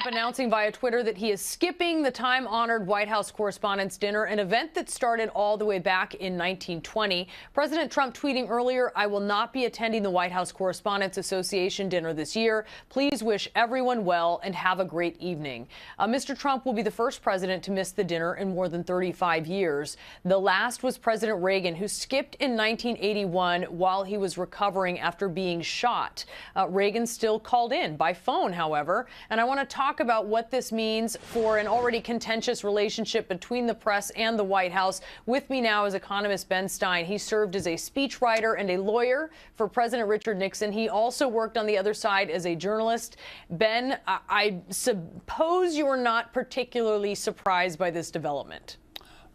Trump announcing via Twitter that he is skipping the time-honored White House Correspondents' Dinner, an event that started all the way back in 1920. President Trump tweeting earlier, "I will not be attending the White House Correspondents Association dinner this year. Please wish everyone well and have a great evening." Mr. Trump will be the first president to miss the dinner in more than 35 years. The last was President Reagan, who skipped in 1981 while he was recovering after being shot. Reagan still called in by phone, however, and I want to talk about what this means for an already contentious relationship between the press and the White House. With me now is economist Ben Stein. He served as a speechwriter and a lawyer for President Richard Nixon. He also worked on the other side as a journalist. Ben, I suppose you're not particularly surprised by this development.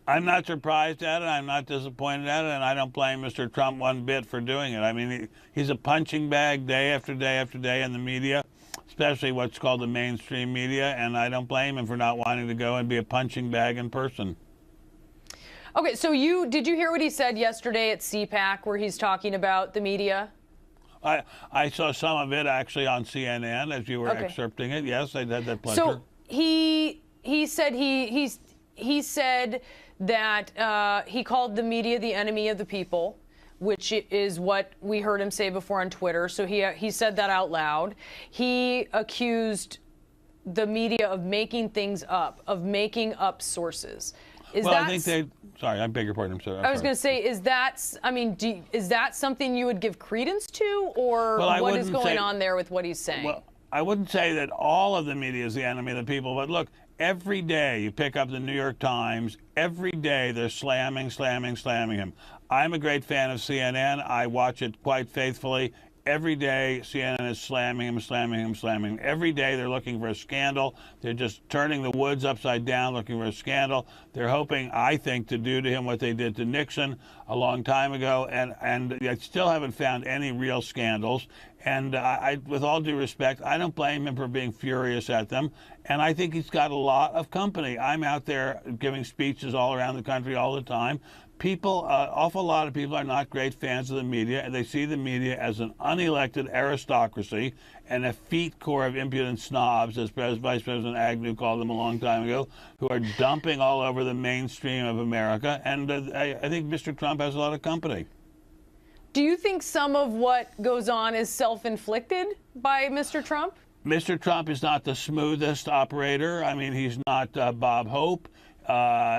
I'm not surprised at it. I'm not disappointed at it, and I don't blame Mr. Trump one bit for doing it. I mean, he's a punching bag day after day after day in the media, especially what's called the mainstream media, and I don't blame him for not wanting to go and be a punching bag in person. Okay, so did you hear what he said yesterday at CPAC where he's talking about the media? I saw some of it actually on CNN as you were excerpting it. Yes, I had that pleasure. So he said he said that he called the media the enemy of the people, which is what we heard him say before on Twitter. So he said that out loud. He accused the media of making things up, of making up sources. I think sorry, I beg your pardon. I'm sorry. I was going to say, is that something you would give credence to, or what is going on there with what he's saying? Well, I wouldn't say that all of the media is the enemy of the people, but look, every day you pick up the New York Times, every day they're slamming him. I'm a great fan of CNN. I watch it quite faithfully. Every day CNN is slamming him. Every day they're looking for a scandal. They're just turning the woods upside down looking for a scandal. They're hoping, I think, to do to him what they did to Nixon a long time ago, and I still haven't found any real scandals. And with all due respect, I don't blame him for being furious at them. And I think he's got a lot of company. I'm out there giving speeches all around the country all the time. People, awful lot of people are not great fans of the media, and they see the media as an unelected aristocracy and a effete corps of impudent snobs, as Vice President Agnew called them a long time ago, who are dumping all over the mainstream of America. And I think Mr. Trump has a lot of company. Do you think some of what goes on is self-inflicted by Mr. Trump? Mr. Trump is not the smoothest operator. I mean, he's not Bob Hope.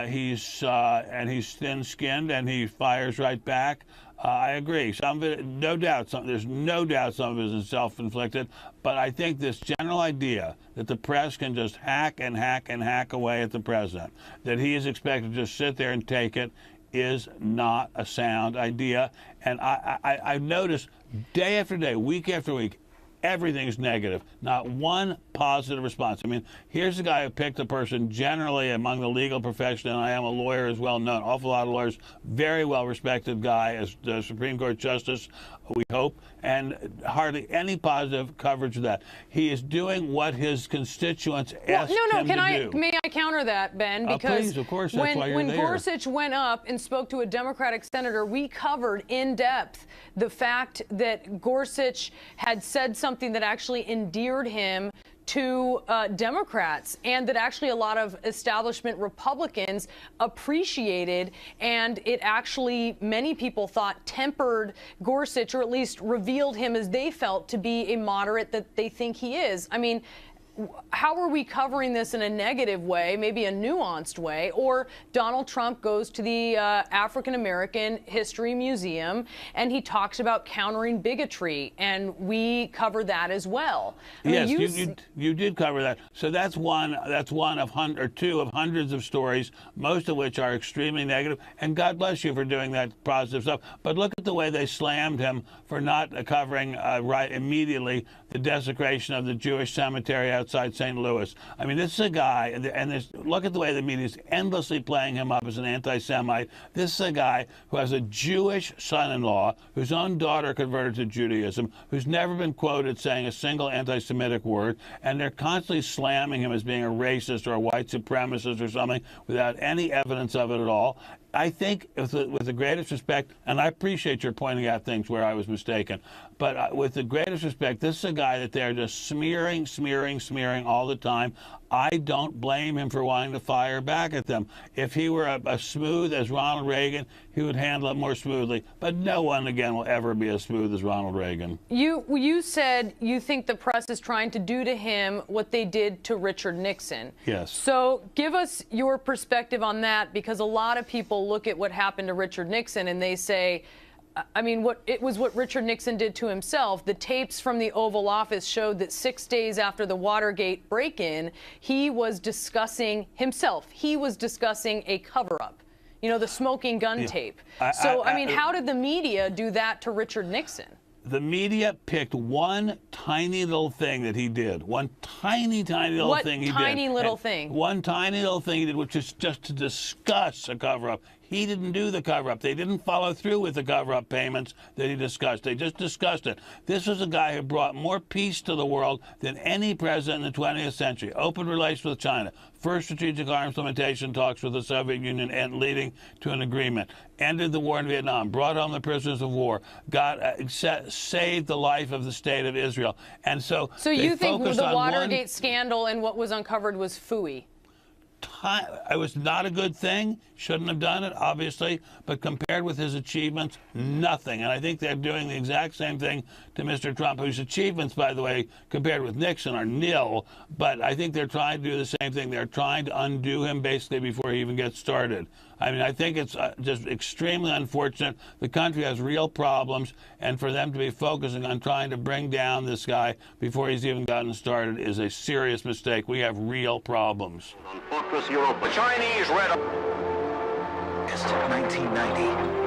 He's thin-skinned, and he fires right back. I agree. Some of it, no doubt, there's no doubt some of it is self-inflicted. But I think this general idea that the press can just hack away at the president, that he is expected to just sit there and take it, is not a sound idea. And I've noticed day after day, week after week, everything's negative. Not one positive response. I mean, here's a guy who picked a person generally among the legal profession, and I am a lawyer as well known, awful lot of lawyers, very well-respected guy as the Supreme Court Justice, we hope, and hardly any positive coverage of that. He is doing what his constituents asked him to do. May I counter that, Ben? Because please, of course, that's why you're when there. Gorsuch went up and spoke to a Democratic senator, we covered in depth the fact that Gorsuch had said something that actually endeared him to Democrats, and that actually a lot of establishment Republicans appreciated, and it actually, many people thought, tempered Gorsuch, or at least revealed him as they felt to be a moderate that they think he is. I mean, how are we covering this in a negative way, maybe a nuanced way? Or Donald Trump goes to the African American History Museum and he talks about countering bigotry, and we cover that as well. Yes, you did cover that. So that's one of two of hundreds of stories, most of which are extremely negative. And God bless you for doing that positive stuff. But look at the way they slammed him for not covering right immediately the desecration of the Jewish cemetery outside St. Louis. I mean, this is a guy, and look at the way the media is endlessly playing him up as an anti-Semite. This is a guy who has a Jewish son-in-law, whose own daughter converted to Judaism, who's never been quoted saying a single anti-Semitic word, and they're constantly slamming him as being a racist or a white supremacist or something without any evidence of it at all. I think, with the greatest respect, and I appreciate your pointing out things where I was mistaken, but with the greatest respect, this is a guy that they're just smearing all the time. I don't blame him for wanting to fire back at them. If he were as smooth as Ronald Reagan, he would handle it more smoothly. But no one, again, will ever be as smooth as Ronald Reagan. You said you think the press is trying to do to him what they did to Richard Nixon. Yes. So give us your perspective on that, because a lot of people look at what happened to Richard Nixon and they say, I mean, what Richard Nixon did to himself. The tapes from the Oval Office showed that 6 days after the Watergate break-in, he was discussing himself. He was discussing a cover-up. You know, the smoking gun tape. I mean, how did the media do that to Richard Nixon? The media picked one tiny little thing that he did. One tiny little thing he did. What tiny little thing? One tiny little thing he did, which is just to discuss a cover-up. He didn't do the cover-up. They didn't follow through with the cover-up payments that he discussed. They just discussed it. This was a guy who brought more peace to the world than any president in the 20th century. Open relations with China. First strategic arms limitation talks with the Soviet Union and leading to an agreement. Ended the war in Vietnam. Brought home the prisoners of war. Saved the life of the state of Israel. And so you think the Watergate scandal and what was uncovered was phooey? It was not a good thing. Shouldn't have done it, obviously. But compared with his achievements, nothing. And I think they're doing the exact same thing to Mr. Trump, whose achievements, by the way, compared with Nixon, are nil. But I think they're trying to do the same thing. They're trying to undo him basically before he even gets started. I mean, I think it's just extremely unfortunate. The country has real problems, and for them to be focusing on trying to bring down this guy before he's even gotten started is a serious mistake. We have real problems. On Fortress Europa, Chinese red. 1990.